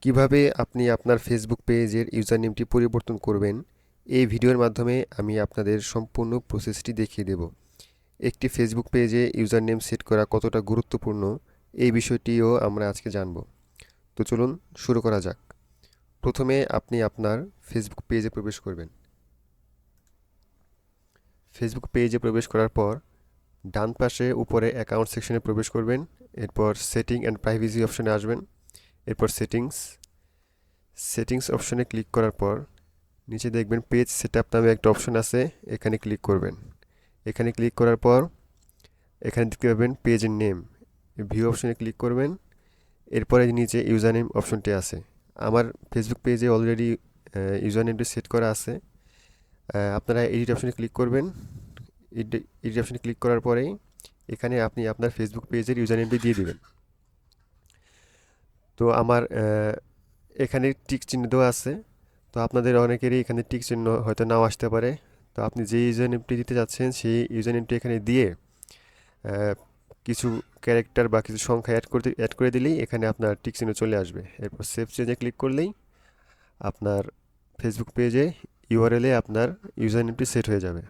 কিভাবে আপনি আপনার ফেসবুক পেজের ইউজার নেমটি পরিবর্তন করবেন এই ভিডিওর মাধ্যমে আমি আপনাদের সম্পূর্ণ প্রসেসটি দেখিয়ে দেব। একটি ফেসবুক পেজে ইউজার নেম সেট করা কতটা গুরুত্বপূর্ণ এই বিষয়টিও আমরা আজকে জানব। তো চলুন শুরু করা যাক। প্রথমে আপনি আপনার ফেসবুক পেজে প্রবেশ করবেন। ফেসবুক পেজে প্রবেশ করার পর ডান পাশে উপরে অ্যাকাউন্ট সেকশনে প্রবেশ করবেন। এরপর সেটিং অ্যান্ড প্রাইভেসি অপশনে আসবেন। এরপর সেটিংস অপশনে ক্লিক করার পর নিচে দেখবেন পেজ সেটআপ নামে একটা অপশন আছে, এখানে ক্লিক করবেন। এখানে ক্লিক করার পর এখানে দেখতে পাবেন পেজের নেম, ভিউ অপশনে ক্লিক করবেন। এরপরে নিচে ইউজার নেম অপশনটি আছে। আমার ফেসবুক পেজে অলরেডি ইউজার নেমটি সেট করা আছে। আপনারা এডিট অপশনে ক্লিক করবেন। এডিট অপশনে ক্লিক করার পরেই এখানে আপনি আপনার ফেসবুক পেজের ইউজার নেমটি দিয়ে দিবেন। তো আমার এখানে টিক চিহ্ন দেওয়া আছে। তো আপনাদের অনেকেরই এখানে টিক চিহ্ন হয়তো নাও আসতে পারে। তো আপনি যে ইউজার নেমটি দিতে যাচ্ছেন সেই ইউজার নেমটি এখানে দিয়ে আহ, কিছু ক্যারেক্টার বা কিছু সংখ্যা অ্যাড করে দিলেই এখানে আপনার টিক চিহ্ন চলে আসবে। এরপর সেভ চেঞ্জে ক্লিক করলেই আপনার ফেসবুক পেজে ইউআরএলে আপনার ইউজার নেমটি সেট হয়ে যাবে।